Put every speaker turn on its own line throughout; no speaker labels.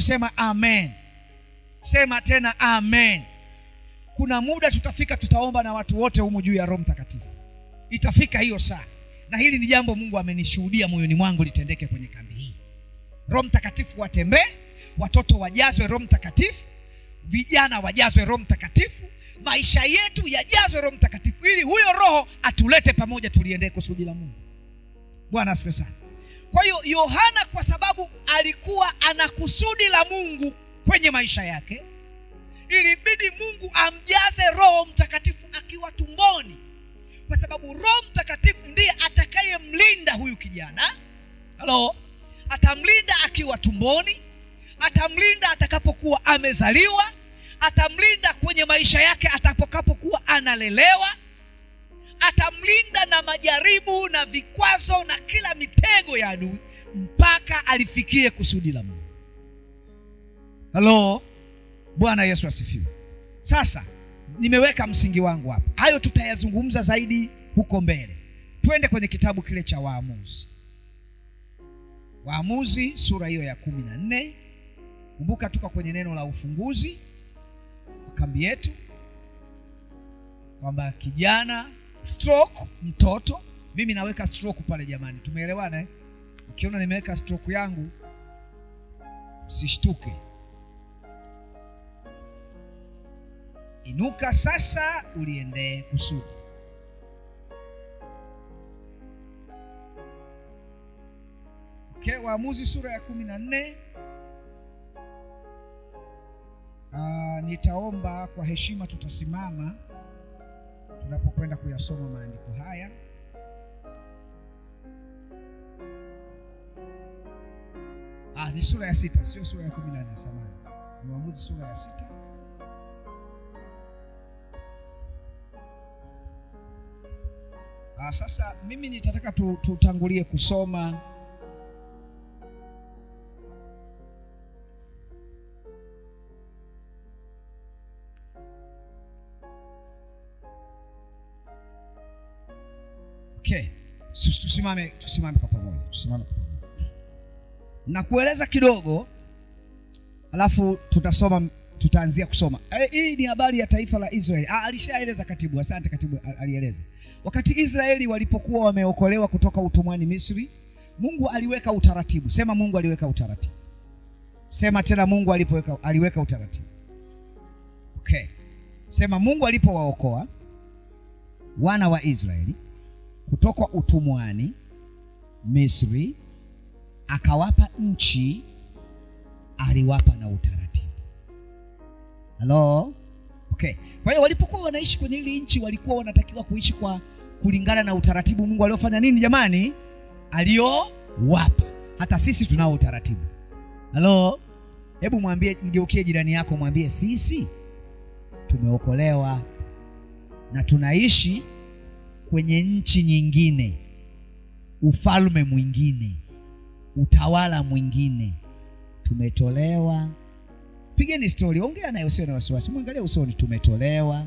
Sema amen. Sema tena amen. Kuna muda tutafika, tutaomba na watu wote humu juu ya Roho Mtakatifu. Itafika hiyo saa, na hili ni jambo Mungu amenishuhudia moyoni mwangu litendeke kwenye kambi hii. Roho Mtakatifu watembee, watoto wajazwe Roho Mtakatifu, vijana wajazwe Roho Mtakatifu, maisha yetu yajazwe Roho Mtakatifu, ili huyo Roho atulete pamoja, tuliendee kusudi la Mungu. Bwana asifiwe sana. Kwa hiyo Yohana, kwa sababu alikuwa ana kusudi la Mungu kwenye maisha yake, ilibidi Mungu amjaze Roho Mtakatifu akiwa tumboni, kwa sababu Roho Mtakatifu ndiye atakayemlinda huyu kijana. Halo, atamlinda akiwa tumboni, atamlinda atakapokuwa amezaliwa, atamlinda kwenye maisha yake atakapokuwa analelewa, atamlinda na majaribu na vikwazo na kila mitego ya adui mpaka alifikie kusudi la Mungu. Halo, Bwana Yesu asifiwe. Sasa nimeweka msingi wangu hapa. Hayo tutayazungumza zaidi huko mbele. Twende kwenye kitabu kile cha Waamuzi. Waamuzi sura hiyo ya 14. Kumbuka tuko kwenye neno la ufunguzi wa kambi yetu, kwamba kijana stroke mtoto. Mimi naweka stroke pale jamani, tumeelewana eh? Ukiona nimeweka stroke yangu usishtuke. Inuka sasa uliendee kusudi. Okay, Waamuzi sura ya 14. Nitaomba kwa heshima tutasimama tunapokwenda kuyasoma maandiko haya. Ni sura ya 6, sio sura ya 14, samahani. Ni Waamuzi sura ya 6. Sasa mimi nitataka tutangulie kusoma okay. Tusimame kwa pamoja. Na kueleza kidogo, alafu tutaanzia kusoma. Hii ni habari ya taifa la Israeli. Alishaeleza katibu, asante katibu, alieleza. Wakati Israeli walipokuwa wameokolewa kutoka utumwani Misri, Mungu aliweka utaratibu. Sema Mungu aliweka utaratibu. Sema tena Mungu aliweka utaratibu. Okay. Sema Mungu alipowaokoa wana wa Israeli kutoka utumwani Misri, akawapa nchi, aliwapa na utaratibu. Halo? Okay. Kwa hiyo walipokuwa wanaishi kwenye ile nchi, walikuwa wanatakiwa kuishi kwa kulingana na utaratibu Mungu aliofanya nini jamani? Aliowapa. Hata sisi tunao utaratibu. Halo? Hebu mwambie, mgeukie jirani yako, mwambie sisi tumeokolewa na tunaishi kwenye nchi nyingine, ufalme mwingine, utawala mwingine. Tumetolewa. Pigeni story, ongea naye, usio na wasiwasi, muangalie usoni. Tumetolewa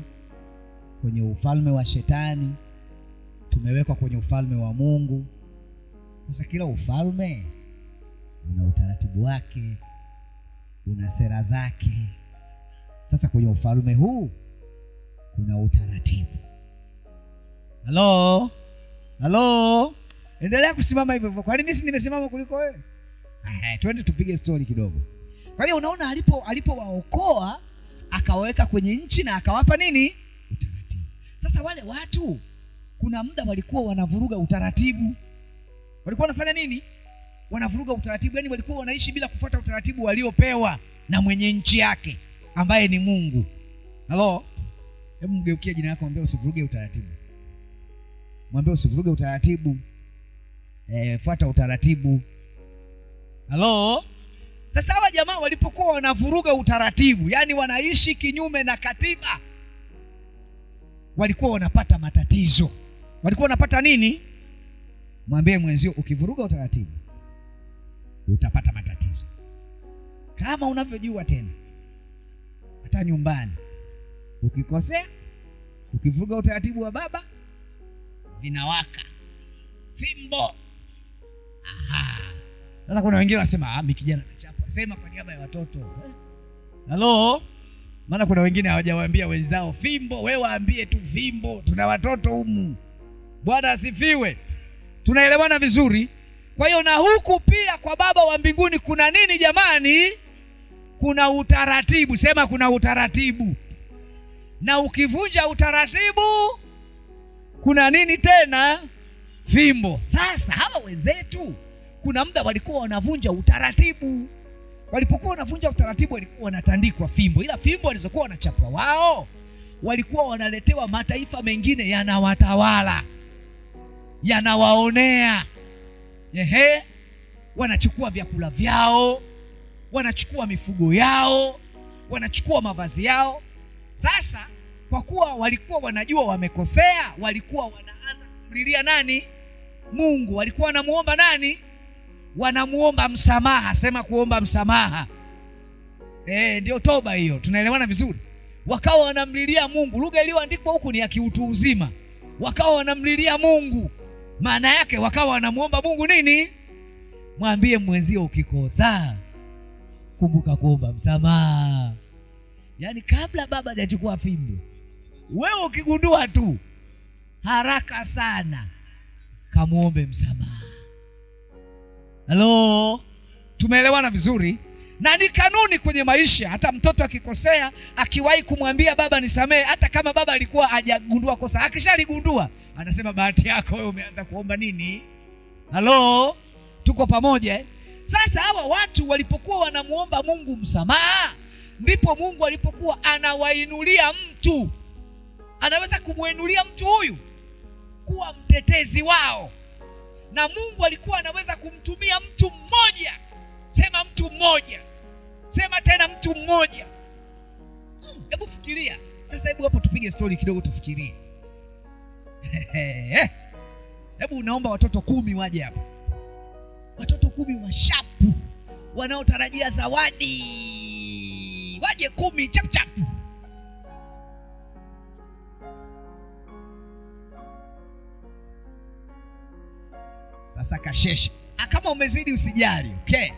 kwenye ufalme wa shetani, tumewekwa kwenye ufalme wa Mungu. Sasa kila ufalme una utaratibu wake, una sera zake. Sasa kwenye ufalme huu kuna utaratibu. Halo? Endelea kusimama hivyo hivyo. Kwani mimi nimesimama kuliko wewe? Twende tupige story kidogo. Kwa hiyo unaona, alipowaokoa akawaweka kwenye nchi na akawapa nini? Utaratibu. Sasa wale watu kuna muda walikuwa wanavuruga utaratibu. Walikuwa wanafanya nini? Wanavuruga utaratibu. Yaani walikuwa wanaishi bila kufuata utaratibu waliopewa na mwenye nchi yake ambaye ni Mungu. Halo? Hebu mgeukie jina lako, mwambie usivuruge utaratibu. Mwambie usivuruge utaratibu. Fuata utaratibu. Halo? Sasa hawa jamaa walipokuwa wanavuruga utaratibu, yani wanaishi kinyume na katiba, walikuwa wanapata matatizo. Walikuwa wanapata nini? Mwambie mwenzio, ukivuruga utaratibu utapata matatizo. Kama unavyojua tena, hata nyumbani ukikosea, ukivuruga utaratibu wa baba, vinawaka fimbo. Sasa kuna wengine wanasema mimi kijana nachapa Sema kwa niaba ya watoto. Halo? Maana kuna wengine hawajawaambia wenzao fimbo, wewe waambie tu fimbo. Tuna watoto humu. Bwana asifiwe. Tunaelewana vizuri? Kwa hiyo na huku pia kwa Baba wa mbinguni kuna nini jamani? Kuna utaratibu. Sema kuna utaratibu. Na ukivunja utaratibu kuna nini tena? Fimbo. Sasa hawa wenzetu kuna muda walikuwa wanavunja utaratibu. Walipokuwa wanavunja utaratibu walikuwa wanatandikwa fimbo. Ila fimbo walizokuwa wanachapwa wao walikuwa wanaletewa mataifa mengine yanawatawala, yanawaonea. Wanachukua vyakula vyao, wanachukua mifugo yao, wanachukua mavazi yao. Sasa kwa kuwa walikuwa wanajua wamekosea, walikuwa wanaanza kumlilia nani? Mungu. Walikuwa wanamuomba nani? Wanamuomba msamaha. Sema kuomba msamaha. Ndio toba hiyo. Tunaelewana vizuri? Wakawa wanamlilia Mungu. Lugha iliyoandikwa huku ni ya kiutu uzima. Wakawa wanamlilia Mungu. Maana yake wakawa wanamuomba Mungu nini? Mwambie mwenzio ukikosa, kumbuka kuomba msamaha. Yaani kabla baba hajachukua fimbo, wewe ukigundua tu haraka sana kamuombe msamaha. Halo? Tumeelewana vizuri? Na ni kanuni kwenye maisha. Hata mtoto akikosea, akiwahi kumwambia baba nisamehe, hata kama baba alikuwa hajagundua kosa, akishaligundua anasema bahati yako wewe, umeanza kuomba nini? Halo? Tuko pamoja? Sasa hawa watu walipokuwa wanamuomba Mungu msamaha, ndipo Mungu alipokuwa anawainulia mtu. Anaweza kumuinulia mtu huyu kuwa mtetezi wao. Na Mungu alikuwa anaweza kumtumia mtu mmoja. Sema mtu mmoja. Sema tena mtu mmoja. Hebu fikiria. Sasa hebu hapo tupige story kidogo tufikirie. Hebu naomba watoto 10 waje hapa. Watoto 10 washapu wanaotarajia zawadi. Waje 10 chap chap. Sasa kashesha. Kama umezidi usijali, okay?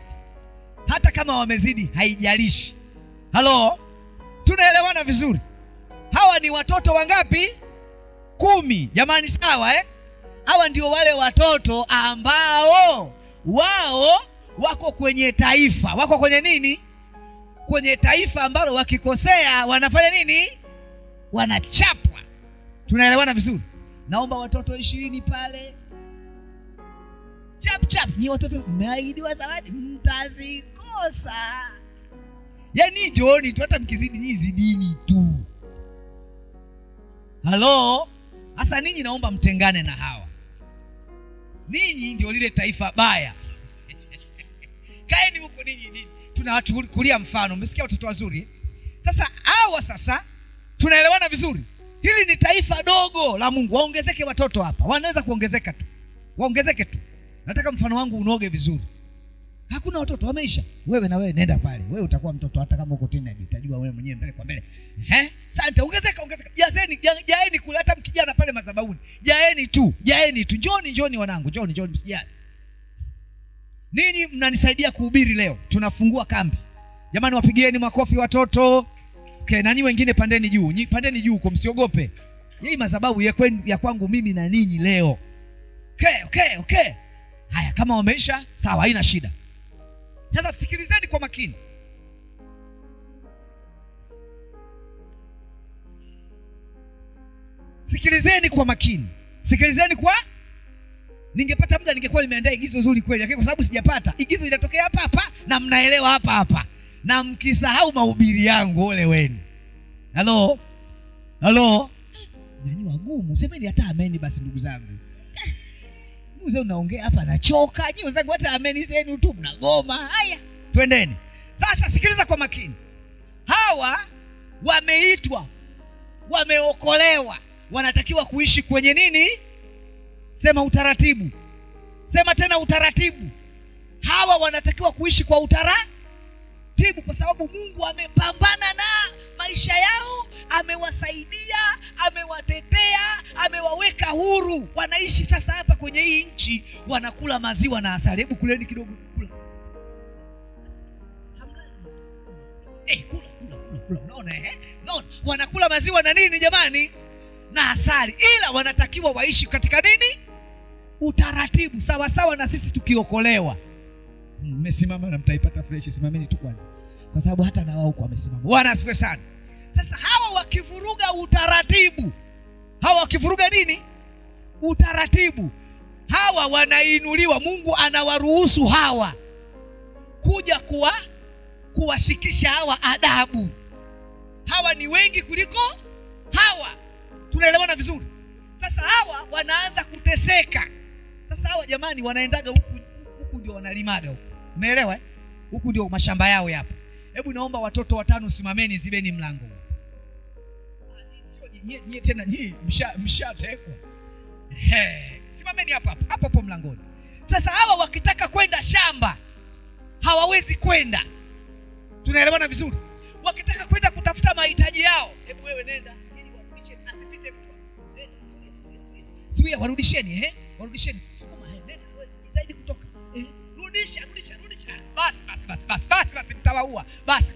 Hata kama wamezidi haijalishi. Halo? Tunaelewana vizuri? Hawa ni watoto wangapi? 10. Jamani sawa Hawa ndio wale watoto ambao wao wako kwenye taifa. Wako kwenye nini? Kwenye taifa ambalo wakikosea wanafanya nini? Wanachapwa. Tunaelewana vizuri? Naomba watoto 20 pale. Chap chap. Ni watoto mmeahidiwa zawadi, mtazikosa. Yaani jioni tu, hata mkizidi nyinyi zidini tu. Halo? Sasa ninyi naomba mtengane na hawa. Ninyi ndio lile taifa baya. Kaeni huko ninyi. Tunawachukulia mfano. Umesikia watoto wazuri? Sasa hawa sasa tunaelewana vizuri? Hili ni taifa dogo la Mungu. Waongezeke watoto hapa. Wanaweza kuongezeka tu. Waongezeke tu. Nataka mfano wangu unoge vizuri. Hakuna watoto wameisha. Wewe na wewe nenda pale. Wewe utakuwa mtoto hata kama uko teenage. Utajua wewe mwenyewe mbele kwa mbele. Asante, ongezeka. Jaeni kule, hata mkijana pale madhabahuni. Jaeni tu. Njoni wanangu. Njoni msijali. Ninyi mnanisaidia kuhubiri leo. Tunafungua kambi. Jamani wapigieni makofi watoto. Okay, na nyinyi wengine pandeni juu. Pandeni juu huko, msiogope. Hii madhabahu ya kwangu mimi na ninyi leo. Okay. Haya, kama wameisha, sawa, haina shida. Sasa sikilizeni kwa makini. Sikilizeni kwa ningepata muda ningekuwa nimeandaa igizo zuri kweli, lakini kwa sababu sijapata, igizo linatokea hapa na mnaelewa hapa. Na mkisahau mahubiri yangu ole wenu. Halo? Nani wagumu? Semeni hata ameni basi ndugu zangu. Mzee unaongea hapa nachoka. Nyinyi wenzangu hata ameni zenu tu mnagoma. Haya, twendeni. Sasa sikiliza kwa makini. Hawa wameitwa, wameokolewa, wanatakiwa kuishi kwenye nini? Sema utaratibu. Sema tena utaratibu. Hawa wanatakiwa kuishi kwa utaratibu kwa sababu Mungu amepambana na maisha yao, amewasaidia, amewatetea, amewaweka huru. Wanaishi sasa hapa kwenye hii nchi, wanakula maziwa na asali. Hebu kuleni kidogo kula. Kula. Unaona Unaona? Wanakula maziwa na nini jamani? Na asali. Ila wanatakiwa waishi katika nini? Utaratibu. Sawa sawa na sisi tukiokolewa. Mmesimama na mtaipata fresh. Simameni tu kwanza, kwa sababu hata na wao wamesimama. Bwana asifiwe sana. Sasa hawa wakivuruga utaratibu, hawa wakivuruga nini? Utaratibu, hawa wanainuliwa. Mungu anawaruhusu hawa kuja kuwashikisha hawa adabu. Hawa ni wengi kuliko hawa. Tunaelewana vizuri? Sasa hawa wanaanza kuteseka. Sasa hawa jamani wanaendaga huku ndio wanalimaga huku. Umeelewa? Huku ndio mashamba yao yapo. Hebu naomba watoto 5 simameni, zibeni mlango. Nyie tena nyie mshatekwa. Simameni hapo mlangoni. Sasa hawa wakitaka kwenda shamba hawawezi kwenda. Tunaelewana vizuri? Wakitaka kwenda kutafuta mahitaji yao, hebu wewe nenda ili warudisheni, asipite mtu. Siwia warudisheni, warudisheni. Sukuma nenda wewe, jitahidi kutoka. Rudisha. Basi mtawaua. Basi.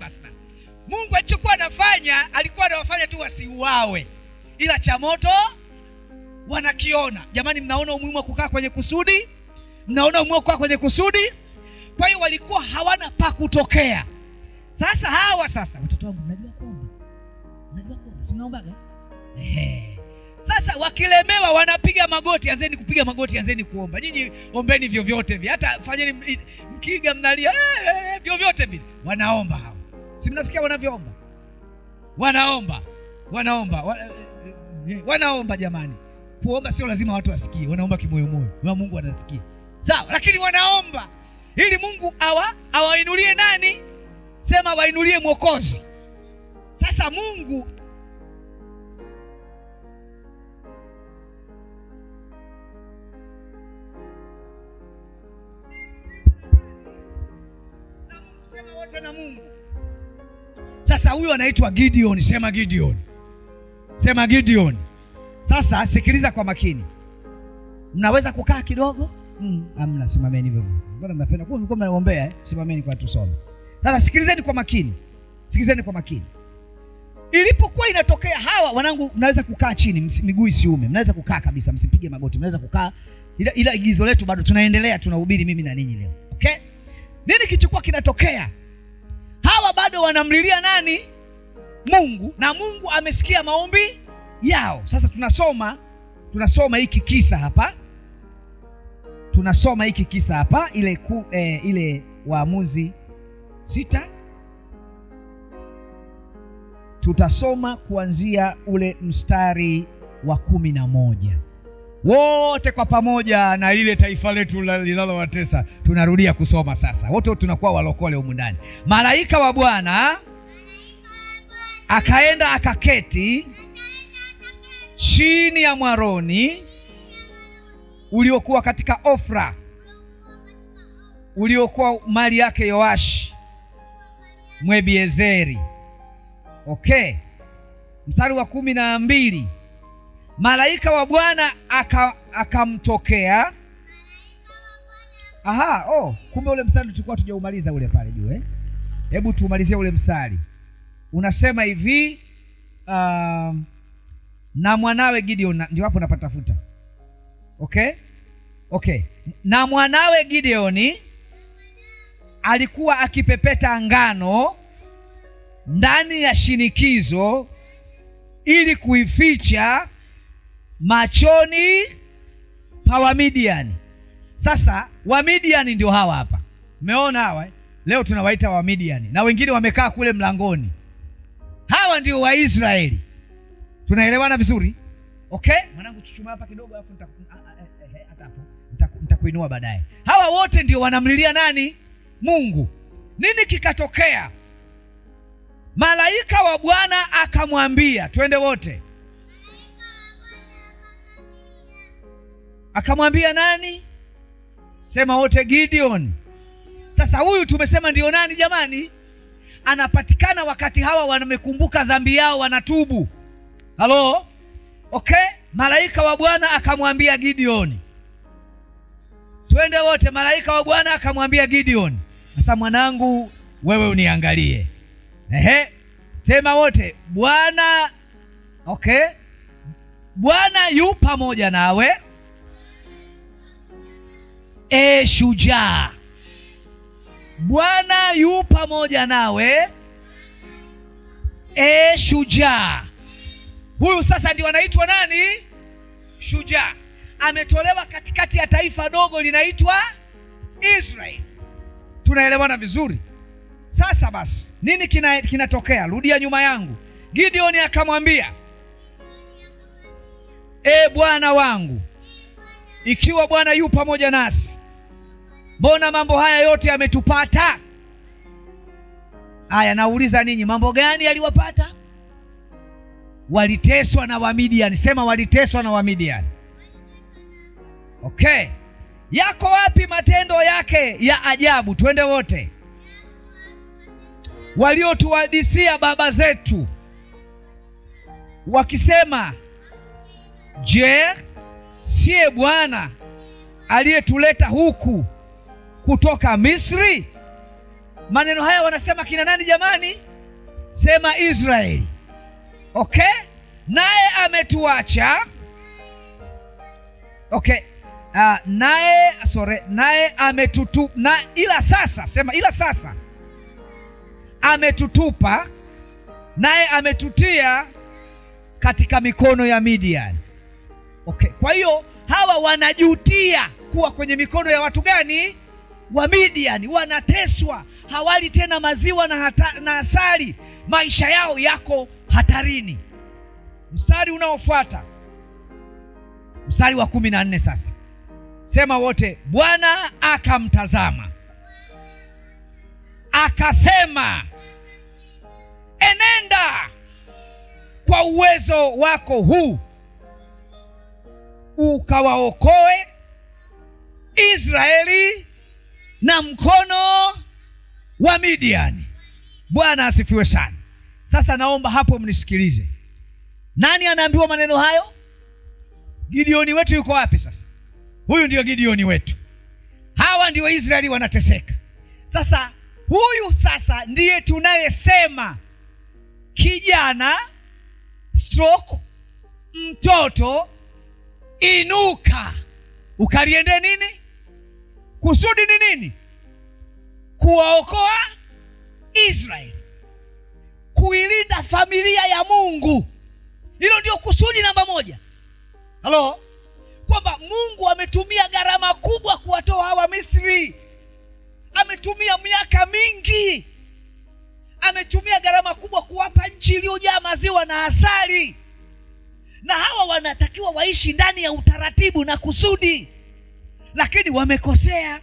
Mungu alichokuwa anafanya, alikuwa anawafanya tu wasiuawe, ila cha moto wanakiona. Jamani, mnaona umuhimu wa kukaa kwenye kusudi? Mnaona umuhimu wa kukaa kwenye kusudi? Kwa hiyo walikuwa hawana pa kutokea. Sasa hawa watoto wangu, mnajua kuomba? Si mnaombaga? Sasa wakilemewa wanapiga magoti. Anzeni kupiga magoti, anzeni kuomba. Nyinyi ombeni vyovyote vile, hata fanyeni mkiga mnalia vyovyote vile. Wanaomba hawa. Si mnasikia wanavyoomba? Wanaomba jamani. Kuomba sio lazima watu wasikie. Wanaomba kimoyomoyo. Na Mungu anasikia. Sawa, lakini wanaomba ili Mungu awainulie nani? Sema wainulie Mwokozi. Sasa Mungu sema wote na Mungu. Sasa huyu anaitwa Gideon. Sema Gideon. Sasa sikiliza kwa makini. Mnaweza kukaa kidogo? Amna, simameni hivyo. Mbona mnapenda kwa mnaombea? Simameni kwa tusome. Sasa sikilizeni kwa makini. Ilipokuwa inatokea hawa, wanangu, mnaweza kukaa chini, miguu isiume. Mnaweza kukaa kabisa, msipige magoti. Mnaweza kukaa. Ila igizo letu bado tunaendelea, tunahubiri mimi na ninyi leo. Okay? Nini kichukua kinatokea? Hawa bado wanamlilia nani? Mungu, na Mungu amesikia maombi yao. Sasa tunasoma hiki kisa hapa. Ile Waamuzi 6. Tutasoma kuanzia ule mstari wa 11. Wote kwa pamoja na ile taifa letu linalowatesa. Tunarudia kusoma sasa. Wote tunakuwa walokole humu ndani. Malaika wa Bwana akaenda akaketi chini ya mwaroni uliokuwa katika Ofra, uliokuwa mali yake Yoashi Mwebiezeri. Okay. Mstari wa 12. Malaika wa Bwana akamtokea. Kumbe ule mstari tulikuwa tujaumaliza ule pale juu. Hebu tuumalizie ule mstari. Unasema hivi, na mwanawe Gideon, ndio hapo napatafuta. Okay. Na mwanawe Gideoni alikuwa akipepeta ngano ndani ya shinikizo ili kuificha machoni pa Wamidiani. Sasa Wamidiani ndio hawa hapa. Umeona hawa? Leo tunawaita Wamidiani, na wengine wamekaa kule mlangoni. Hawa ndio Waisraeli. Tunaelewana vizuri? Okay? Mwanangu chuchuma hapa kidogo, alafu nitakuinua baadaye. Hawa wote ndio wanamlilia nani? Mungu. Nini kikatokea? Malaika wa Bwana akamwambia, twende wote. Akamwambia nani? Sema wote, Gideon. Sasa huyu tumesema ndio nani jamani? Anapatikana wakati hawa wamekumbuka dhambi yao, wanatubu. Halo? Okay? Malaika wa Bwana akamwambia Gideon. Twende wote. Malaika wa Bwana akamwambia Gideon, sasa mwanangu, wewe uniangalie. Sema wote, Bwana. Okay, Bwana yu pamoja nawe, shujaa. Bwana yu pamoja nawe, shujaa. Huyu sasa ndio anaitwa nani? Shujaa. Ametolewa katikati ya taifa dogo linaitwa Israeli. Tunaelewana vizuri? Sasa basi, nini kinatokea? Rudia nyuma yangu. Gideoni akamwambia, Bwana wangu, ikiwa Bwana yu pamoja nasi, mbona mambo haya yote yametupata? Haya, nauliza ninyi, mambo gani yaliwapata? Waliteswa na Wamidiani. Sema, waliteswa na Wamidiani. Okay, yako wapi matendo yake ya ajabu? Twende wote. Waliotuhadisia baba zetu wakisema, je, siye Bwana aliyetuleta huku kutoka Misri? Maneno haya wanasema kina nani jamani? Sema Israeli. Okay, naye ametuacha. Okay, naye ila sasa, sema ila sasa ametutupa, naye ametutia katika mikono ya Midian. Okay, kwa hiyo hawa wanajutia kuwa kwenye mikono ya watu gani? Wa Midian. Wanateswa, hawali tena maziwa na asali, maisha yao yako hatarini. Mstari unaofuata, mstari wa 14 sasa. Sema wote, Bwana akamtazama akasema, enenda kwa uwezo wako huu ukawaokoe Israeli na mkono wa Midiani. Bwana asifiwe sana. Sasa naomba hapo mnisikilize. Nani anaambiwa maneno hayo? Gideoni wetu yuko wapi sasa? Huyu ndio Gideoni wetu. Hawa ndio Israeli wanateseka. Sasa huyu sasa ndiye tunayesema kijana mtoto, inuka ukaliende nini? Kusudi ni nini? Kuwaokoa Israeli, kuilinda familia ya Mungu. Hilo ndio kusudi namba 1. Halo? Kwamba Mungu ametumia gharama kubwa kuwatoa hawa Misri. Ametumia miaka mingi, ametumia gharama kubwa kuwapa nchi iliyojaa maziwa na asali, na hawa wanatakiwa waishi ndani ya utaratibu na kusudi. Lakini wamekosea,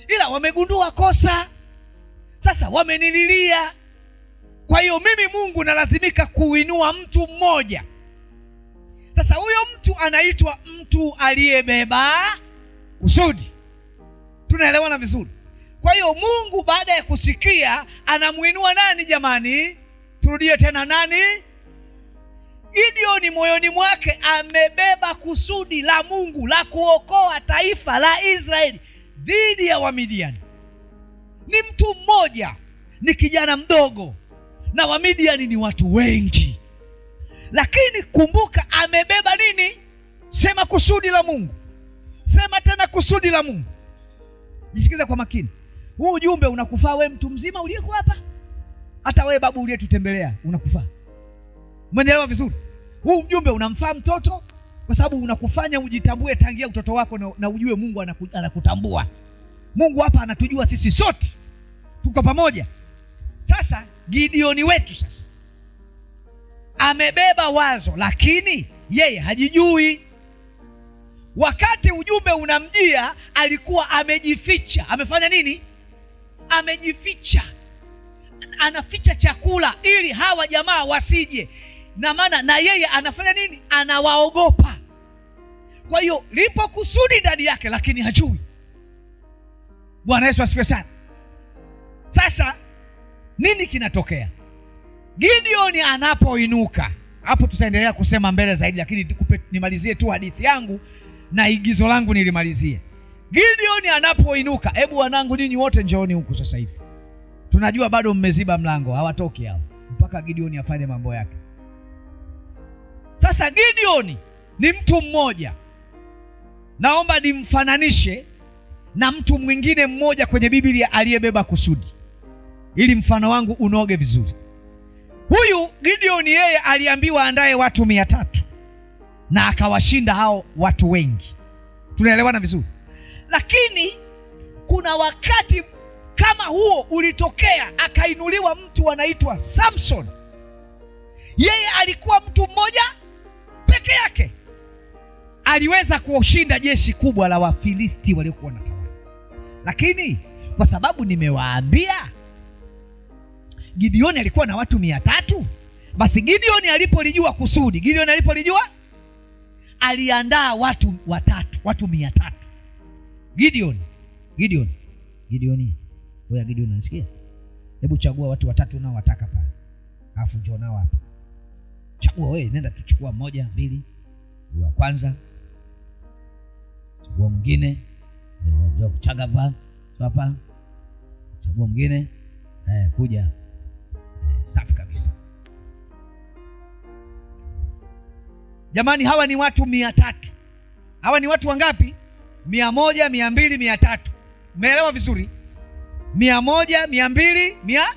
ila wamegundua kosa, sasa wamenililia. Kwa hiyo mimi Mungu nalazimika kuinua mtu mmoja. Sasa huyo mtu anaitwa mtu aliyebeba kusudi. Tunaelewana vizuri? Kwa hiyo Mungu baada ya kusikia anamuinua nani jamani? Turudie tena, nani? Gideoni moyoni mwake amebeba kusudi la Mungu la kuokoa taifa la Israeli dhidi ya Wamidiani. Ni mtu mmoja, ni kijana mdogo, na Wamidiani ni watu wengi. Lakini kumbuka amebeba nini? Sema kusudi la Mungu. Sema tena kusudi la Mungu. Nisikize kwa makini. Huu ujumbe unakufaa wewe mtu mzima uliyeko hapa. Hata wewe babu uliyetutembelea unakufaa. Umeelewa vizuri? Huu ujumbe unamfaa mtoto kwa sababu unakufanya ujitambue tangia utoto wako na ujue Mungu anakutambua. Mungu hapa anatujua sisi sote. Tuko pamoja. Sasa Gideoni wetu sasa amebeba wazo, lakini yeye hajijui. Wakati ujumbe unamjia alikuwa amejificha. Amefanya nini? Amejificha. Anaficha chakula ili hawa jamaa wasije. Na maana na yeye anafanya nini? Anawaogopa. Kwa hiyo lipo kusudi ndani yake, lakini hajui. Bwana Yesu asifiwe sana. Sasa nini kinatokea? Gideoni anapoinuka, hapo tutaendelea kusema mbele zaidi, lakini nimalizie tu hadithi yangu na igizo langu nilimalizie. Gideoni anapoinuka, hebu wanangu ninyi wote njooni huku sasa hivi. tunajua bado mmeziba mlango, hawatoki hao mpaka Gideoni afanye mambo yake. Sasa Gideoni ni mtu mmoja, naomba nimfananishe na mtu mwingine mmoja kwenye Biblia aliyebeba kusudi, ili mfano wangu unoge vizuri. Huyu Gideoni yeye aliambiwa andae watu 300 na akawashinda hao watu wengi. Tunaelewana vizuri? Lakini kuna wakati kama huo ulitokea, akainuliwa mtu anaitwa Samson. Yeye alikuwa mtu mmoja peke yake, aliweza kuoshinda jeshi kubwa la Wafilisti waliokuwa na tawala. Lakini kwa sababu nimewaambia Gideoni alikuwa na watu 300, basi Gideoni alipolijua kusudi, Gideoni alipolijua aliandaa watu 300. Gideoni, wewe Gideoni unasikia? Hebu chagua watu 3 unaowataka pale. Alafu njoo nao hapa. Chagua wewe, nenda tuchukua 1, 2. Wa kwanza. Chagua mwingine. Ndio kuchagua hapa. Chagua mwingine. Kuja. Safi kabisa. Jamani, hawa ni watu 300. Hawa ni watu wangapi? 100, 200, 300. Umeelewa vizuri? 100, 200, 100,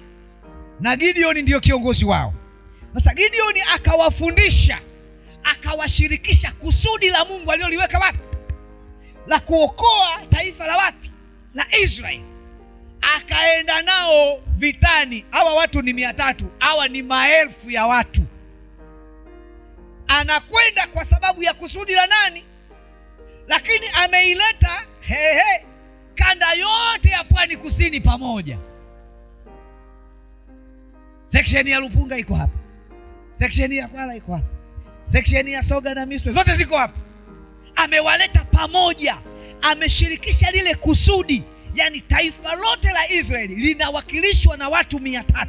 na Gideoni ndio kiongozi wao. Sasa Gideoni akawafundisha, akawashirikisha kusudi la Mungu aliloliweka wapi? La kuokoa taifa la wapi? La Israeli. Akaenda nao vitani. Hawa watu ni 300, hawa ni maelfu ya watu. Anakwenda kwa sababu ya kusudi la nani? Lakini ameileta kanda yote ya pwani kusini pamoja. Section ya Lupunga iko hapa, section ya Kwala iko hapa, section ya Soga na Miswe zote ziko hapa. Amewaleta pamoja, ameshirikisha lile kusudi. Yani taifa lote la Israeli linawakilishwa na watu 300.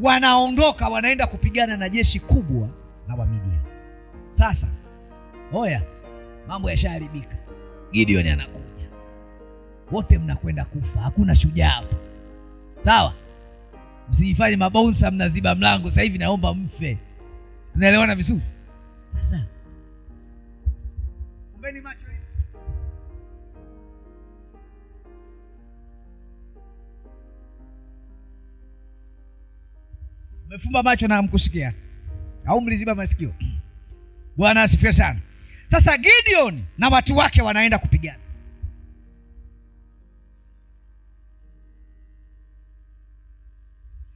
Wanaondoka, wanaenda kupigana na jeshi kubwa la Wamidian. Sasa hoya, mambo yashaharibika. Gideoni anakuja, wote mnakwenda kufa, hakuna shujaa hapa. Sawa? Msijifanye mabounsa mnaziba mlango sasa hivi, naomba mfe. Tunaelewana vizuri? Sasa umbeni macho. Umefumba macho na hamkusikia, au mliziba masikio? Bwana asifiwe sana. Sasa Gideoni na watu wake wanaenda kupigana.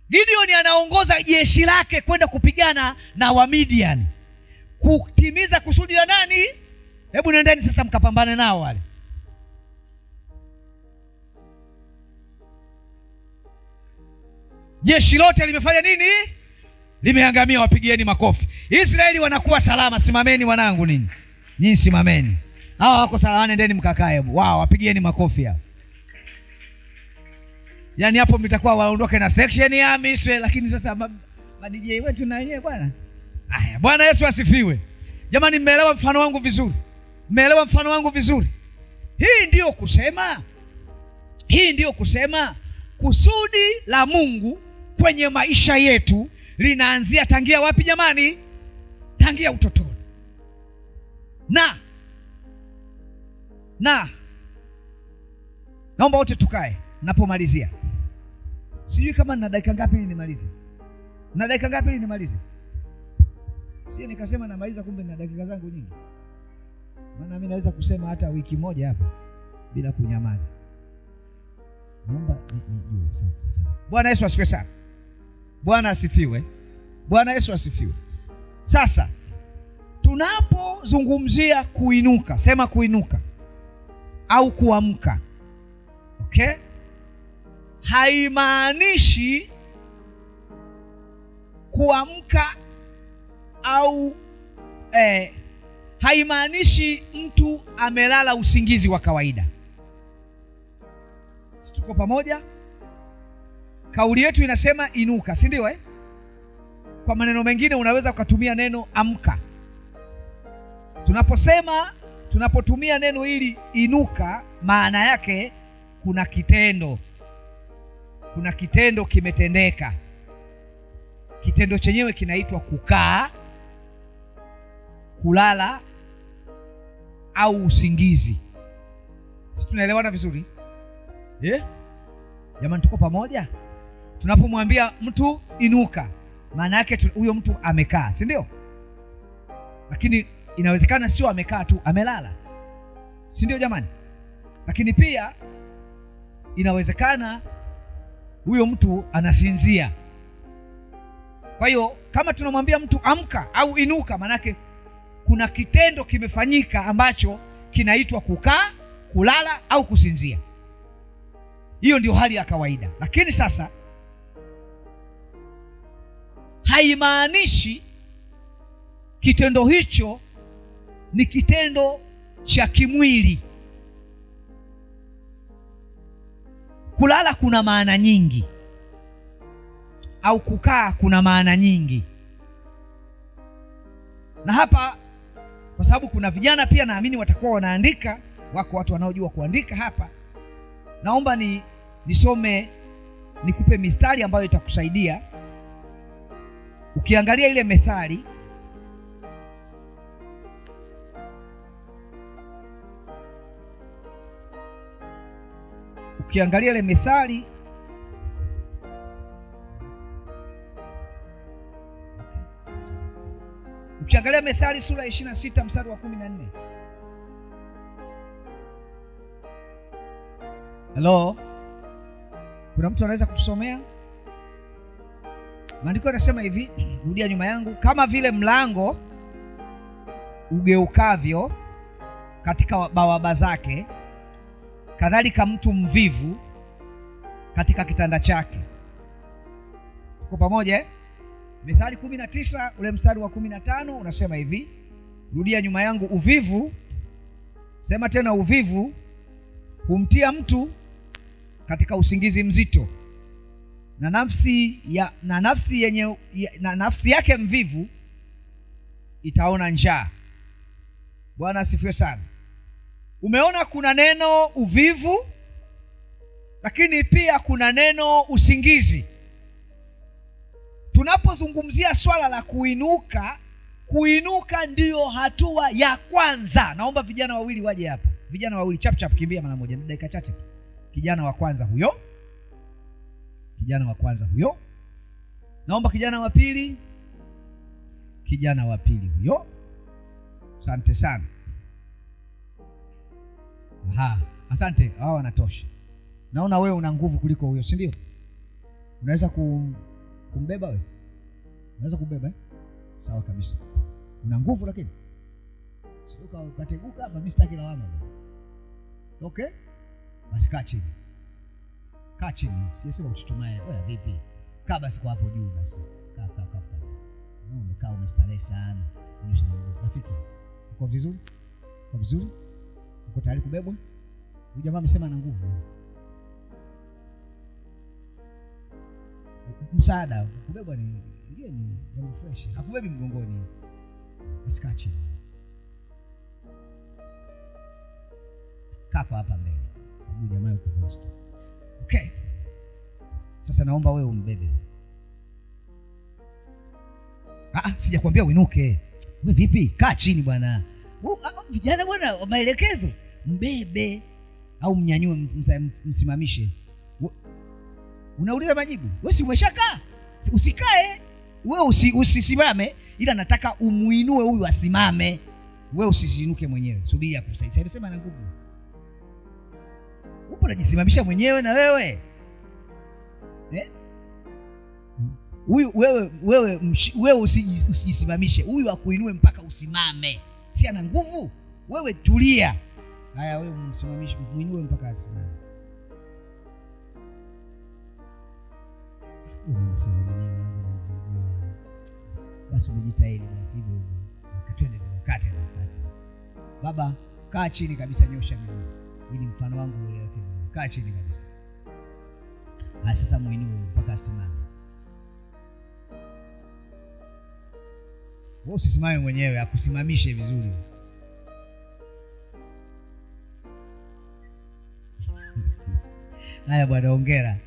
Gideoni anaongoza jeshi lake kwenda kupigana na Wamidian, kutimiza kusudi la nani? Hebu nendeni sasa mkapambane nao wale. Jeshi lote limefanya nini? Limeangamia. Wapigieni makofi. Israeli wanakuwa salama. Simameni wanangu, nyinyi simameni. Hao wako salama, nendeni mkakae. Wao wapigieni makofi hao. Yaani hapo mtakuwa waondoke na section ya Miswe, lakini sasa DJ wetu na yeye bwana. Haya, Bwana Yesu asifiwe. Jamani, mmeelewa mfano wangu vizuri? Mmeelewa mfano wangu vizuri? Hii ndio kusema kusudi la Mungu kwenye maisha yetu linaanzia tangia wapi jamani? Tangia utotoni. Na naomba wote tukae napomalizia. Sijui kama nina dakika ngapi ili nimalize. Na dakika ngapi ili nimalize? Sio nikasema namaliza, kumbe nina dakika zangu nyingi. Maana mimi naweza kusema hata wiki moja hapa bila kunyamaza. Naomba nijue sasa. Bwana Yesu asifiwe sana. Bwana asifiwe. Bwana Yesu asifiwe. Sasa tunapozungumzia kuinuka, sema kuinuka au kuamka. Okay? Haimaanishi kuamka au haimaanishi mtu amelala usingizi wa kawaida. Tuko pamoja? Kauli yetu inasema inuka, si ndio? Kwa maneno mengine unaweza ukatumia neno amka. Tunapotumia neno hili inuka, maana yake kuna kitendo. kuna kitendo kimetendeka. Kitendo chenyewe kinaitwa kukaa, kulala au usingizi. Sisi tunaelewana vizuri? Jamani, tuko pamoja? Tunapomwambia mtu inuka, maana yake huyo mtu amekaa, si ndio? Lakini inawezekana sio amekaa tu, amelala, si ndio jamani? Lakini pia inawezekana huyo mtu anasinzia. Kwa hiyo kama tunamwambia mtu amka au inuka, maana yake kuna kitendo kimefanyika ambacho kinaitwa kukaa, kulala au kusinzia. Hiyo ndio hali ya kawaida. Lakini sasa haimaanishi kitendo hicho ni kitendo cha kimwili. Kulala kuna maana nyingi, au kukaa kuna maana nyingi. Na hapa kwa sababu kuna vijana pia naamini watakuwa wanaandika, wako watu wanaojua kuandika hapa, naomba nisome, nikupe mistari ambayo itakusaidia. Ukiangalia ile Methali, ukiangalia Methali sura ya 26 mstari wa 14. Hello? Kuna mtu anaweza kutusomea? Maandiko yanasema hivi, rudia nyuma yangu: kama vile mlango ugeukavyo katika bawaba zake, kadhalika mtu mvivu katika kitanda chake. Tuko pamoja? Methali 19 ule mstari wa 15 unasema hivi, rudia nyuma yangu: uvivu, sema tena, uvivu humtia mtu katika usingizi mzito, na nafsi yake mvivu itaona njaa. Bwana asifiwe sana. Umeona kuna neno uvivu, lakini pia kuna neno usingizi. Tunapozungumzia swala la kuinuka ndiyo hatua ya kwanza. Naomba vijana wawili waje hapa. Vijana wawili chap chap, kimbia mara moja, dakika chache. Kijana wa kwanza huyo. Naomba kijana wa pili. Huyo. Asante sana. Asante, hao wanatosha. Naona wewe una nguvu kuliko huyo, si ndio? Unaweza kumbeba wewe? Unaweza kubeba Sawa kabisa. Una nguvu, lakini sio ukateguka hapa. Mimi sitaki lawama. Okay? Basi kaa chini. Sisema uchuchumae. Wewe vipi? Kaa basi kwa hapo juu basi. Kaa. Umekaa umestarehe sana. Rafiki, uko vizuri? Uko tayari kubebwa? Huyu jamaa amesema ana nguvu. Msaada kubebwa ni fresh. Hakubebi mgongoni. Basi kaa chini. Kaa hapa mbele. Sababu jamaa yuko posto. Okay. Sasa naomba wewe umbebe. Sijakwambia uinuke. Wewe vipi? Kaa chini bwana. Vijana bwana, maelekezo. Mbebe au mnyanyue, msimamishe. Unauliza majibu. Wewe si umeshakaa? Usikae. Wewe usisimame, ila nataka umuinue huyu asimame. Wewe usisiinuke mwenyewe. Subiri hapo sasa. Nimesema na nguvu. Upo unajisimamisha mwenyewe na wewe. Huyu wewe usijisimamishe. Huyu akuinue mpaka usimame. Si ana nguvu? Wewe tulia. Haya, wewe msimamishe, muinue mpaka asimame. Basi umejitahidi basi hivyo. Katwende kate. Baba, kaa chini kabisa, nyosha miguu. Ili mfano wangu ueleweke vizuri. Kaa chini kabisa. Sasa muinue mpaka asimame. Wewe usisimame mwenyewe, akusimamishe vizuri. Haya bwana, hongera.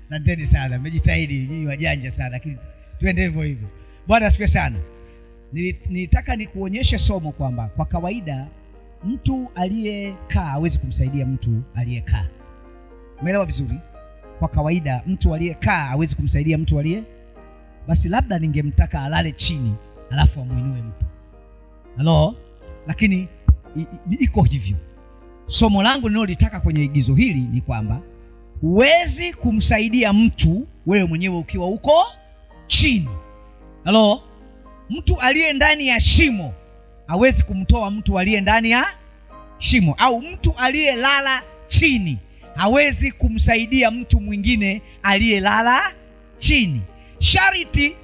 Asanteni sana, mmejitahidi, nyinyi wajanja sana, lakini tuende hivyo hivyo. Bwana asifiwe sana. Nilitaka nikuonyeshe somo kwamba kwa kawaida mtu aliyekaa hawezi kumsaidia mtu aliyekaa. Umeelewa vizuri? Kwa kawaida mtu aliyekaa hawezi kumsaidia mtu aliye. Basi labda ningemtaka alale chini alafu amuinue mtu. Halo? Lakini iko hivyo. Somo langu ninalotaka kwenye igizo hili ni kwamba huwezi kumsaidia mtu wewe mwenyewe ukiwa uko chini. Halo? Mtu aliye ndani ya shimo hawezi kumtoa mtu aliye ndani ya shimo, au mtu aliyelala chini hawezi kumsaidia mtu mwingine aliyelala chini. Sharti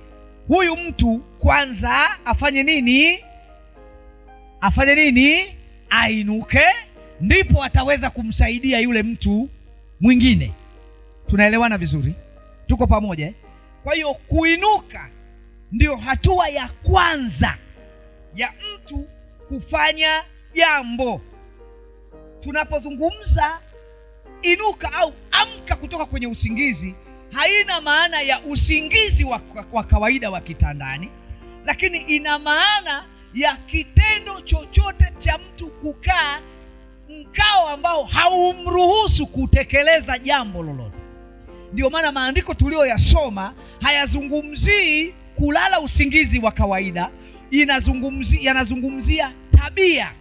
huyu mtu kwanza afanye nini? Ainuke, ndipo ataweza kumsaidia yule mtu mwingine. Tunaelewana vizuri? Tuko pamoja? Kwa hiyo kuinuka ndio hatua ya kwanza ya mtu kufanya jambo. Tunapozungumza inuka au amka kutoka kwenye usingizi, haina maana ya usingizi wa kawaida wa kitandani, lakini ina maana ya kitendo chochote cha mtu kukaa mkao ambao haumruhusu kutekeleza jambo lolote. Ndio maana maandiko tuliyoyasoma hayazungumzii kulala usingizi wa kawaida, yanazungumzia tabia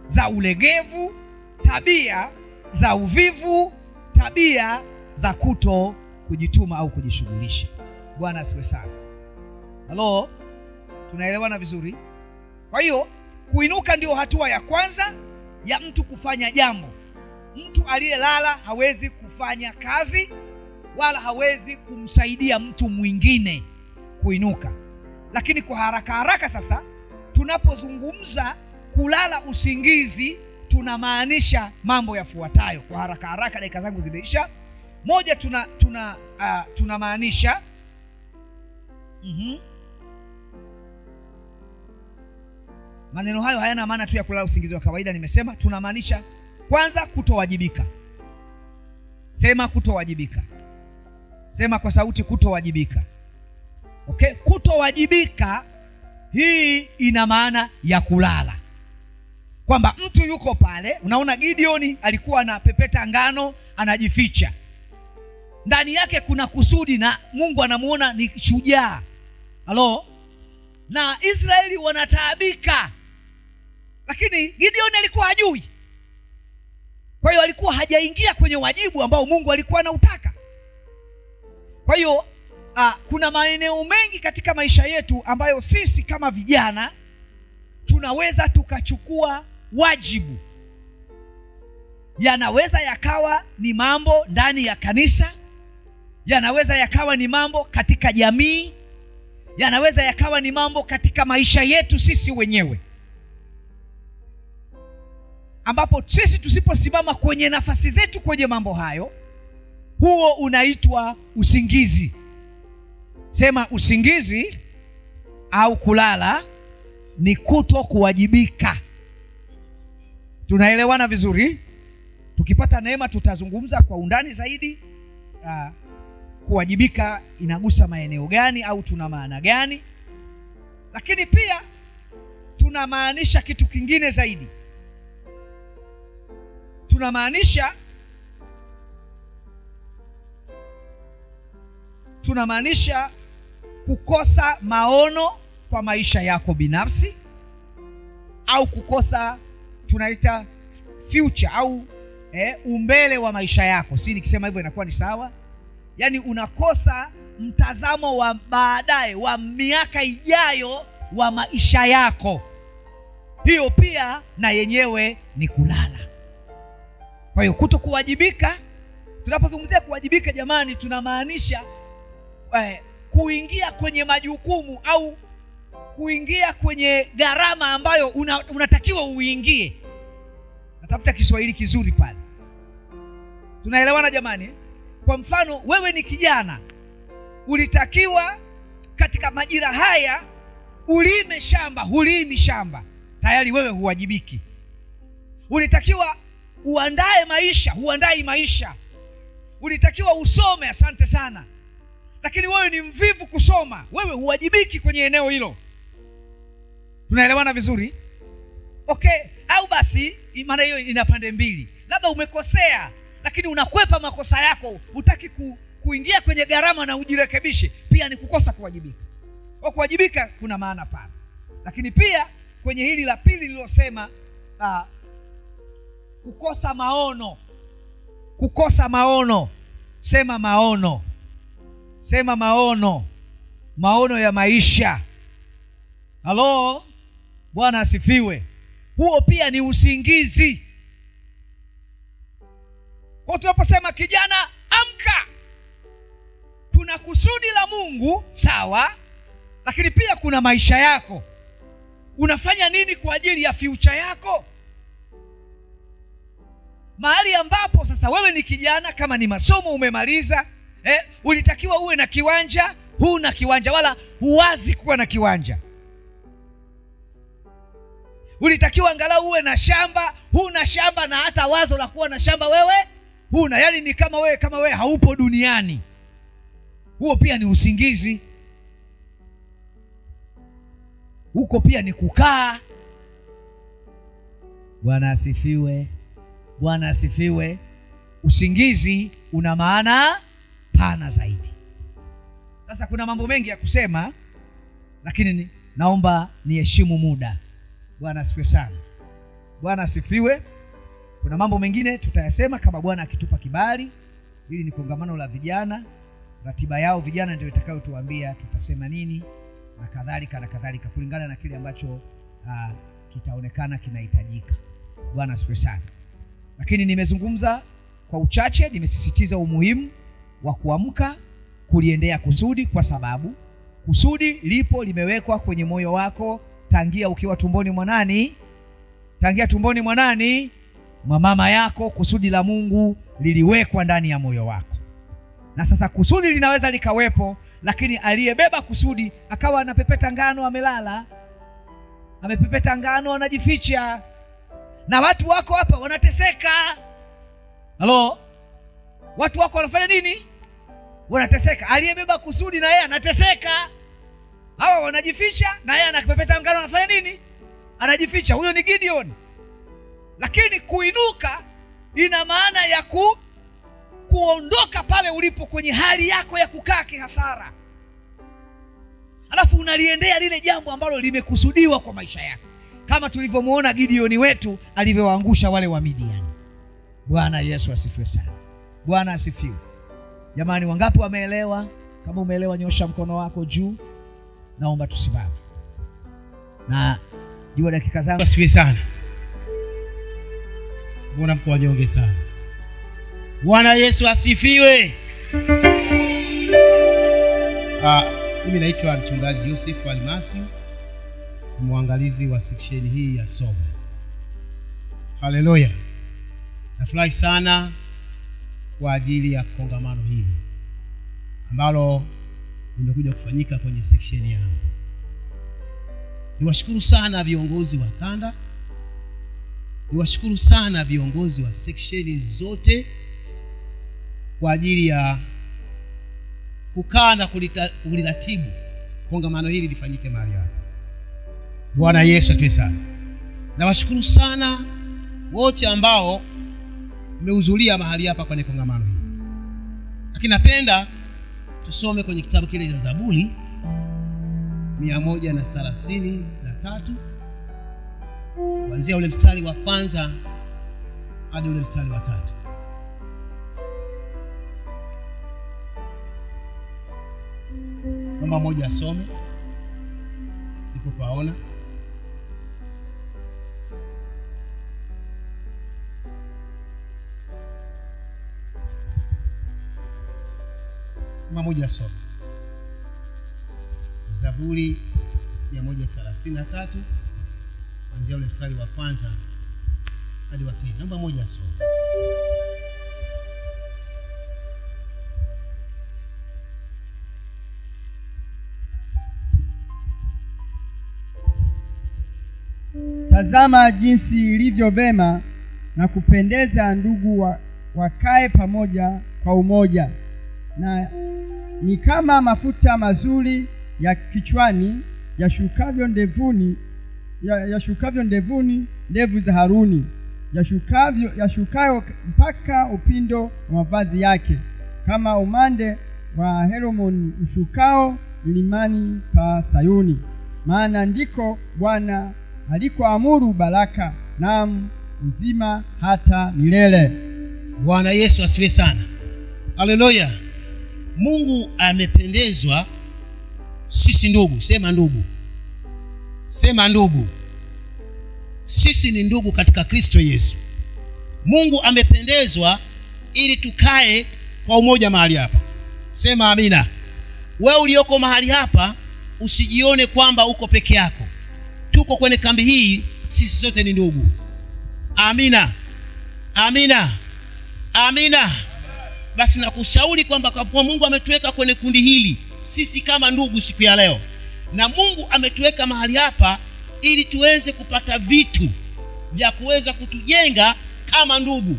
za ulegevu, tabia za uvivu, tabia za kuto kujituma au kujishughulisha. Bwana asifiwe sana. Halo? Tunaelewana vizuri? Kwa hiyo kuinuka ndio hatua ya kwanza ya mtu kufanya jambo. Mtu aliyelala hawezi kufanya kazi wala hawezi kumsaidia mtu mwingine kuinuka. Lakini kwa haraka sasa, tunapozungumza kulala usingizi tunamaanisha mambo yafuatayo. Kwa haraka, dakika zangu zimeisha. Moja, tunamaanisha maneno hayo hayana maana tu ya kulala usingizi wa kawaida. Nimesema tunamaanisha kwanza kutowajibika. Sema kutowajibika. Sema kwa sauti, kutowajibika. Okay, kutowajibika hii ina maana ya kulala. Kwamba mtu yuko pale, unaona Gideoni alikuwa anapepeta ngano, anajificha. Ndani yake kuna kusudi na Mungu anamuona ni shujaa. Halo? Na Israeli wanataabika. Lakini Gideoni alikuwa hajui. Kwa hiyo alikuwa hajaingia kwenye wajibu ambao Mungu alikuwa anautaka. Kwa hiyo kuna maeneo mengi katika maisha yetu ambayo sisi kama vijana tunaweza tukachukua wajibu. Yanaweza yakawa ni mambo ndani ya kanisa, yanaweza yakawa ni mambo katika jamii, yanaweza yakawa ni mambo katika maisha yetu sisi wenyewe, ambapo sisi tusiposimama kwenye nafasi zetu kwenye mambo hayo, huo unaitwa usingizi. Sema usingizi au kulala ni kuto kuwajibika. Tunaelewana vizuri? Tukipata neema tutazungumza kwa undani zaidi kuwajibika inagusa maeneo gani au tuna maana gani. Lakini pia tunamaanisha kitu kingine zaidi. Tunamaanisha kukosa maono kwa maisha yako binafsi, au kukosa tunaita future au umbele wa maisha yako. Si nikisema hivyo inakuwa ni sawa? Yaani unakosa mtazamo wa baadaye wa miaka ijayo wa maisha yako. Hiyo pia na yenyewe ni kulala. Kwa hiyo kutokuwajibika, tunapozungumzia kuwajibika jamani, tunamaanisha kuingia kwenye majukumu au kuingia kwenye gharama ambayo unatakiwa uingie. Natafuta Kiswahili kizuri pale. Tunaelewana jamani? Kwa mfano, wewe ni kijana, ulitakiwa katika majira haya ulime shamba, hulimi shamba, tayari wewe huwajibiki. Ulitakiwa uandae maisha, huandai maisha, ulitakiwa usome, asante sana, lakini wewe ni mvivu kusoma, wewe huwajibiki kwenye eneo hilo. Tunaelewana vizuri? Okay, au basi maana hiyo ina pande mbili. Labda umekosea lakini unakwepa makosa yako, hutaki kuingia kwenye gharama na ujirekebishe, pia ni kukosa kuwajibika. Kwa kuwajibika kuna maana pana. Lakini pia kwenye hili la pili lililosema kukosa maono. Kukosa maono. Sema maono. Sema maono. Maono ya maisha. Halo? Bwana asifiwe. Huo pia ni usingizi. Kwa tunaposema kijana amka, kuna kusudi la Mungu, sawa, lakini pia kuna maisha yako. Unafanya nini kwa ajili ya future yako? Mahali ambapo sasa wewe ni kijana, kama ni masomo umemaliza, ulitakiwa uwe na kiwanja, huna kiwanja wala huwazi kuwa na kiwanja. Ulitakiwa angalau uwe na shamba, huna shamba, na hata wazo la kuwa na shamba wewe huna. Yaani ni kama wewe haupo duniani. Huo pia ni usingizi. Huko pia ni kukaa. Bwana asifiwe. Bwana asifiwe. Usingizi una maana pana zaidi. Sasa kuna mambo mengi ya kusema, lakini naomba niheshimu muda. Bwana asifiwe sana. Bwana asifiwe. Kuna mambo mengine tutayasema kama Bwana akitupa kibali. Hili ni kongamano la vijana. Ratiba yao vijana ndio itakayotuambia tutasema nini na kadhalika kulingana na kile ambacho kitaonekana kinahitajika. Bwana asifiwe sana. Lakini nimezungumza kwa uchache, nimesisitiza umuhimu wa kuamka kuliendea kusudi, kwa sababu kusudi lipo, limewekwa kwenye moyo wako tangia ukiwa tumboni mwa nani? Tangia tumboni mwa nani? Mwa mama yako. Kusudi la Mungu liliwekwa ndani ya moyo wako. Na sasa kusudi linaweza likawepo, lakini aliyebeba kusudi akawa anapepeta ngano amelala. Amepepeta ngano anajificha. Na watu wako hapa wanateseka. Halo? Watu wako wanafanya nini? Wanateseka. Aliyebeba kusudi na yeye anateseka. Hawa wanajificha na yeye anapepeta ngano anafanya nini? Anajificha. Huyo ni Gideon. Lakini kuinuka ina maana ya kuondoka pale ulipo kwenye hali yako ya kukaa kihasara, alafu unaliendea lile jambo ambalo limekusudiwa kwa maisha yako, kama tulivyomuona Gideon wetu alivyowaangusha wale wa Midian. Bwana Yesu asifiwe sana. Bwana asifiwe. Jamani, wangapi wameelewa? Kama umeelewa nyosha mkono wako juu. Naomba tusimame. Na jua dakika zangu.
Asifiwe sana. Bwana mko wanyonge sana. Bwana Yesu asifiwe. Mimi naitwa Mchungaji Joseph Almasi, mwangalizi wa section hii ya somo. Haleluya. Nafurahi sana kwa ajili ya kongamano hili ambalo limekuja kufanyika kwenye section yangu. Niwashukuru sana viongozi wa kanda. Niwashukuru sana viongozi wa section zote kwa ajili ya kukaa na kuliratibu kongamano hili lifanyike mahali hapa. Bwana Yesu asifiwe sana. Nawashukuru sana wote ambao mmehudhuria mahali hapa kwenye kongamano hili. Lakini napenda tusome kwenye kitabu kile cha Zaburi 133 kuanzia ule mstari wa kwanza hadi ule mstari wa 3. Mama moja asome ndipo paona. Mama moja asome Zaburi 133 kuanzia ule mstari wa kwanza hadi wa 5. Namba moja asome.
Tazama jinsi ilivyo vema na kupendeza ndugu wakae pamoja kwa umoja, na ni kama mafuta mazuri ya kichwani yashukavyo ndevuni ndevu za Haruni, yashukayo mpaka upindo wa mavazi yake, kama umande wa Hermoni ushukao milimani pa Sayuni. Maana ndiko Bwana alikoamuru baraka, naam, uzima hata milele.
Bwana Yesu asifiwe sana. Haleluya. Mungu amependezwa sisi ndugu. Sema ndugu. Sema ndugu. Sisi ni ndugu katika Kristo Yesu. Mungu amependezwa ili tukae kwa umoja mahali hapa. Sema amina. Wewe ulioko mahali hapa usijione kwamba uko peke yako. Tuko kwenye kambi hii, sisi sote ni ndugu. Amina. Amina. Amina. Basi nakushauri kwamba kwa Mungu ametuweka kwenye kundi hili sisi kama ndugu siku ya leo, na Mungu ametuweka mahali hapa ili tuweze kupata vitu vya kuweza kutujenga kama ndugu.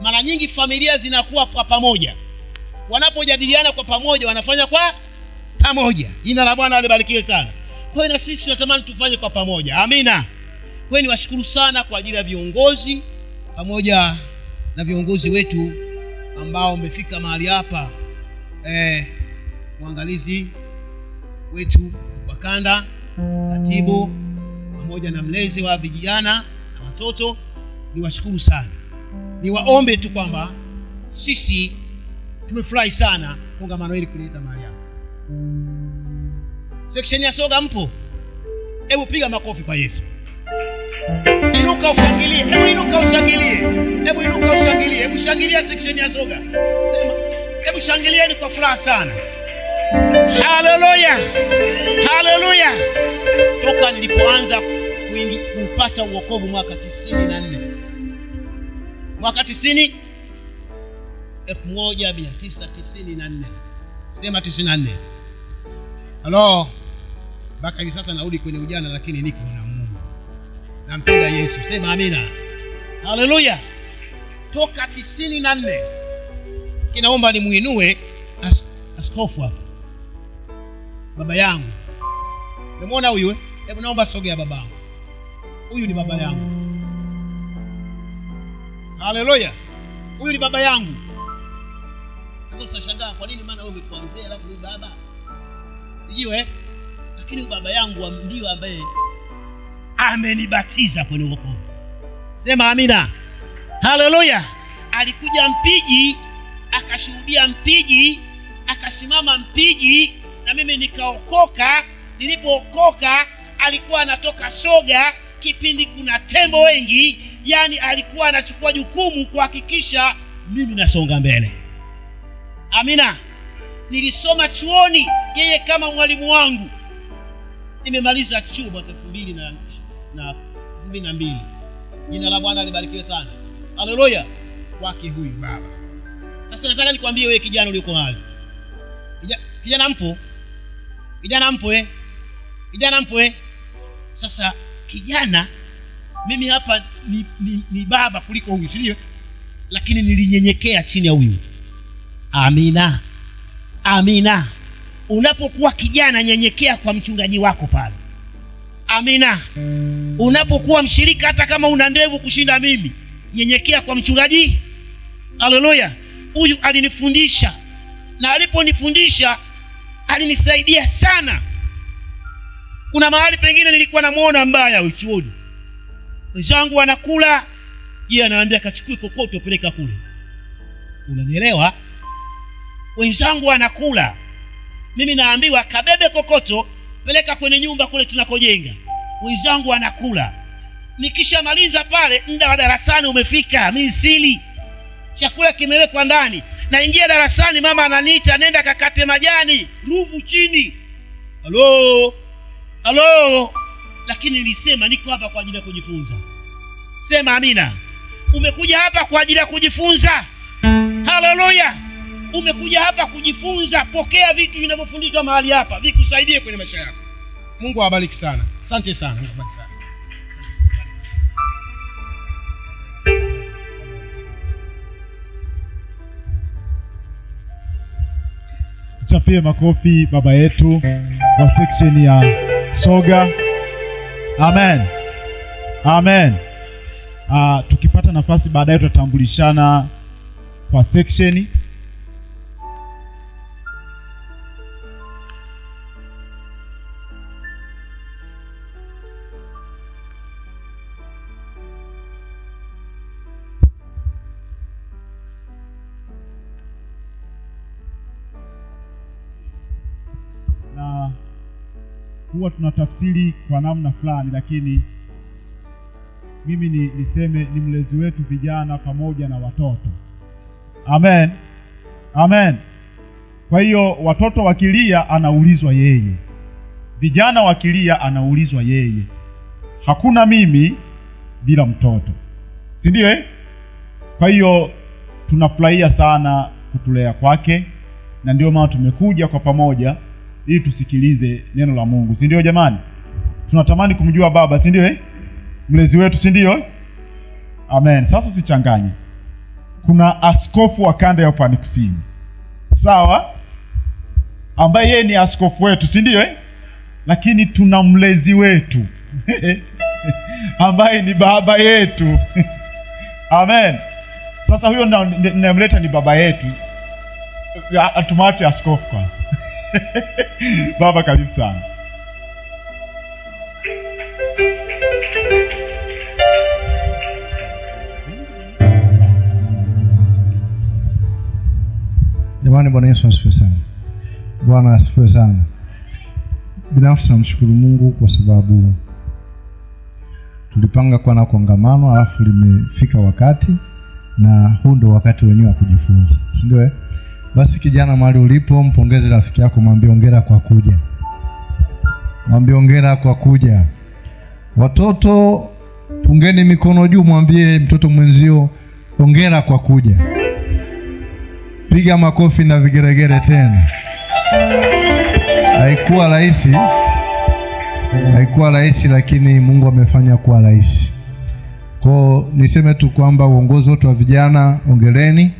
Mara nyingi familia zinakuwa kwa pamoja, wanapojadiliana kwa pamoja wanafanya kwa pamoja. Jina la Bwana libarikiwe sana. Kwa hiyo na sisi tunatamani tufanye kwa pamoja. Amina. Kwa hiyo niwashukuru sana kwa ajili ya viongozi pamoja na viongozi wetu ambao umefika mahali hapa, mwangalizi wetu wa kanda, katibu pamoja na mlezi wa vijana na watoto. Niwashukuru sana. Niwaombe tu kwamba sisi tumefurahi sana kongamano hili kuleta mahali hapa. Section ya soga mpo? Hebu piga makofi kwa Yesu. Inuka ushangilie. Hebu inuka ushangilie. Hebu inuka ushangilie. Hebu shangilia section ya soga. Sema, hebu shangilieni kwa furaha sana. Haleluya. Haleluya. Toka nilipoanza kupata uokovu mwaka 94. Mwaka 1994. Sema 94. Halo. Mpaka hivi sasa narudi kwenye ujana, lakini niko na Mungu. Nampenda Yesu. Sema amina. Haleluya. Toka 94. Kinaomba nimuinue askofu hapa. Baba yangu. Umeona huyu? Hebu naomba sogea babangu. Huyu ni baba yangu. Haleluya. Huyu ni baba yangu. Sasa utashangaa kwa nini, maana wewe umekuwa mzee alafu huyu baba. Sijui lakini baba yangu ndio ambaye amenibatiza kwenye wokovu. Sema amina. Haleluya. Alikuja Mpiji, akashuhudia Mpiji, akasimama Mpiji, na mimi nikaokoka. Nilipookoka alikuwa anatoka soga kipindi kuna tembo wengi, yani alikuwa anachukua jukumu kuhakikisha mimi nasonga mbele. Amina. Nilisoma chuoni, yeye kama mwalimu wangu. Nimemaliza chuo mwaka 2002. Jina la Bwana libarikiwe sana. Haleluya. Kwake huyu baba. Sasa nataka nikwambie wewe kijana ulioko hali. Kijana mpo? Kijana mpo Kijana mpo Sasa kijana, mimi hapa ni baba kuliko huyu, sio? Lakini nilinyenyekea chini ya huyu. Amina. Amina. Unapokuwa kijana, nyenyekea kwa mchungaji wako pale. Amina. Unapokuwa mshirika, hata kama una ndevu kushinda mimi, nyenyekea kwa mchungaji. Haleluya. Huyu alinifundisha, na aliponifundisha alinisaidia sana. Kuna mahali pengine nilikuwa namuona mbaya uchuoni, wenzangu wanakula, yeye anaambia kachukue kokoto peleka kule. Unanielewa? Wenzangu wanakula, mimi naambiwa kabebe kokoto peleka kwenye nyumba kule tunakojenga. Wenzangu wanakula, nikishamaliza pale, muda wa darasani umefika, mimi sili, chakula kimewekwa ndani, naingia darasani, mama ananiita, nenda kakate majani ruvu chini. Halo. Lakini nilisema niko hapa kwa ajili ya kujifunza. Sema amina. Umekuja hapa kwa ajili ya kujifunza. Haleluya. Umekuja hapa kujifunza. Pokea vitu vinavyofundishwa mahali hapa, vikusaidie kwenye maisha yako. Mungu awabariki sana. Asante sana. Mungu awabariki sana.
Tumchapie makofi baba yetu wa section ya soga. Amen. Amen. Tukipata nafasi baadaye tutatambulishana kwa section. Na huwa tunatafsiri kwa namna fulani, lakini mimi niseme ni mlezi wetu vijana pamoja na watoto. Amen. Amen. Kwa hiyo watoto wakilia anaulizwa yeye, vijana wakilia anaulizwa yeye. Hakuna mimi bila mtoto, si ndio? Kwa hiyo tunafurahia sana kutulea kwake, na ndio maana tumekuja kwa pamoja ili tusikilize neno la Mungu, si ndio jamani? Tunatamani kumjua baba, si ndio? Mlezi wetu, si ndio? Amen. Sasa usichanganye. Kuna askofu wa kanda ya Upande Kusini, sawa, ambaye yeye ni askofu wetu, si ndio? Lakini tuna mlezi wetu ambaye ni baba yetu. Amen. Sasa huyo ninamleta ni baba yetu. Tumaache askofu kwanza. Baba, karibu sana.
Jamani, Bwana Yesu asifiwe sana. Bwana asifiwe sana. Binafsi namshukuru Mungu kwa sababu tulipanga kuwa na kongamano, alafu limefika wakati, na huu ndo wakati wenyewe wa kujifunza, si ndio? Basi kijana, mahali ulipo, mpongeze rafiki yako, mwambie hongera kwa kuja. Mwambie hongera kwa kuja. Watoto, pungeni mikono juu, mwambie mtoto mwenzio hongera kwa kuja. Piga makofi na vigeregere tena. Haikuwa rahisi, lakini Mungu amefanya kuwa rahisi. Kwa niseme tu kwamba uongozi wote wa vijana, hongereni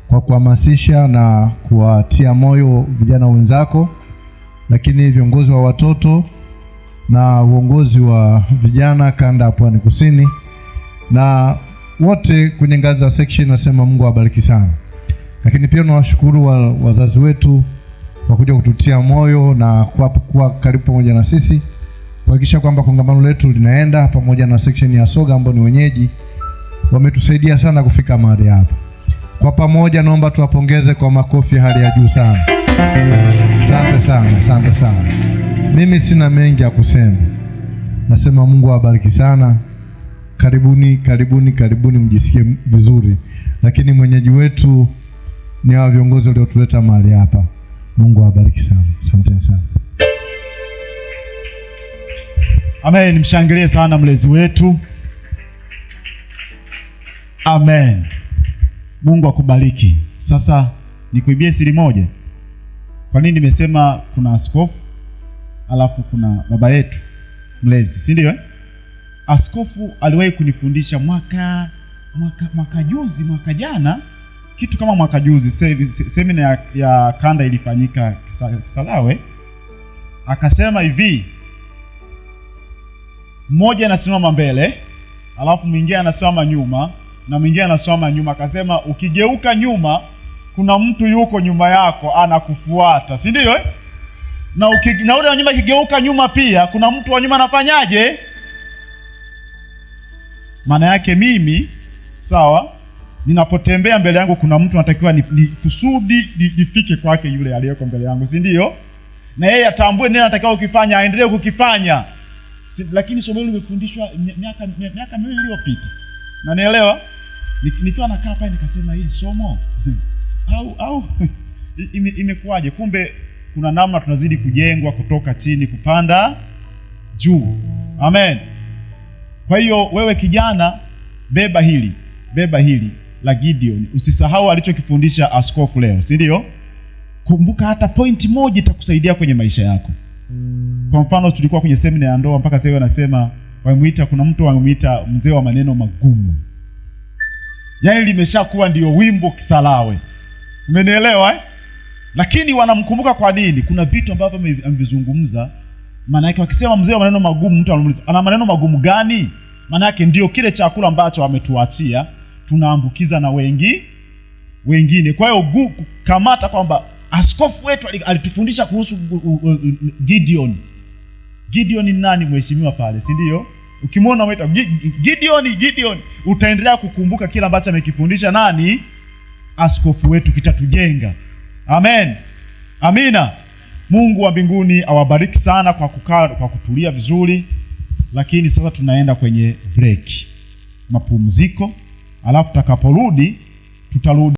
kwa kuhamasisha na kuwatia moyo vijana wenzako, lakini viongozi wa watoto na uongozi wa vijana kanda ya Pwani Kusini na wote kwenye ngazi za section, nasema Mungu awabariki sana. Lakini pia tunawashukuru wazazi wetu kwa kuja kututia moyo na kuwa karibu pamoja na sisi kuhakikisha kwamba kongamano letu linaenda, pamoja na section ya soga ambao ni wenyeji, wametusaidia sana kufika mahali hapa. Kwa pamoja naomba tuwapongeze kwa makofi hali ya juu sana. Asante sana, asante sana. Mimi sina mengi ya kusema. Nasema Mungu awabariki sana. Karibuni mjisikie vizuri. Lakini mwenyeji wetu ni hao viongozi waliotuleta mahali hapa. Mungu awabariki sana. Asante sana.
Amen. Mshangilie sana mlezi wetu. Amen. Mungu akubariki. Sasa nikuibie siri moja. Kwa nini nimesema kuna askofu alafu kuna baba yetu mlezi, si ndio? Askofu aliwahi kunifundisha mwaka jana, kitu kama mwaka juzi, semina ya kanda ilifanyika Kisarawe. Akasema hivi, mmoja anasimama mbele, alafu mwingine anasimama nyuma, na mwingine anasimama nyuma. Akasema ukigeuka nyuma, kuna mtu yuko nyuma yako anakufuata, si ndio? Na ule wa nyuma kigeuka nyuma pia, kuna mtu wa nyuma anafanyaje? Maana yake mimi, sawa, ninapotembea mbele yangu kuna mtu anatakiwa ni kusudi nifike kwake yule aliyeko mbele yangu, si ndio? Na yeye atambue nini anatakiwa ukifanya, aendelee kukifanya. Lakini somo hili limefundishwa miaka miwili iliyopita. Na nielewa, nikiwa nakaa pale nikasema hili somo au imekuwaje? Kumbe kuna namna tunazidi kujengwa kutoka chini kupanda juu. Amen. Kwa hiyo wewe kijana, beba hili la Gideon. Usisahau alichokifundisha askofu leo, si ndio? Kumbuka hata point moja itakusaidia kwenye maisha yako. Kwa mfano tulikuwa kwenye semina ya ndoa, mpaka sasa wanasema kuna mtu wamemuita mzee wa maneno magumu. Yaani limeshakuwa ndio wimbo Kisarawe. Umenielewa? Lakini wanamkumbuka kwa nini? Kuna vitu ambavyo amevizungumza. Maana yake wakisema mzee wa maneno magumu, mtu anamuuliza ana maneno magumu gani? Maana yake ndio kile chakula ambacho wametuachia tunaambukiza na wengine. Kwa hiyo kamata kwamba askofu wetu alitufundisha kuhusu Gideon. Gideon ni nani mheshimiwa pale, si ndio? Ukimwona unaita Gideon, utaendelea kukumbuka kila ambacho amekifundisha nani? Askofu wetu. Kitatujenga. Amen. Amina. Mungu wa mbinguni awabariki sana kwa kukaa, kwa kutulia vizuri. Lakini sasa tunaenda kwenye break, mapumziko, alafu tutakaporudi tutarudi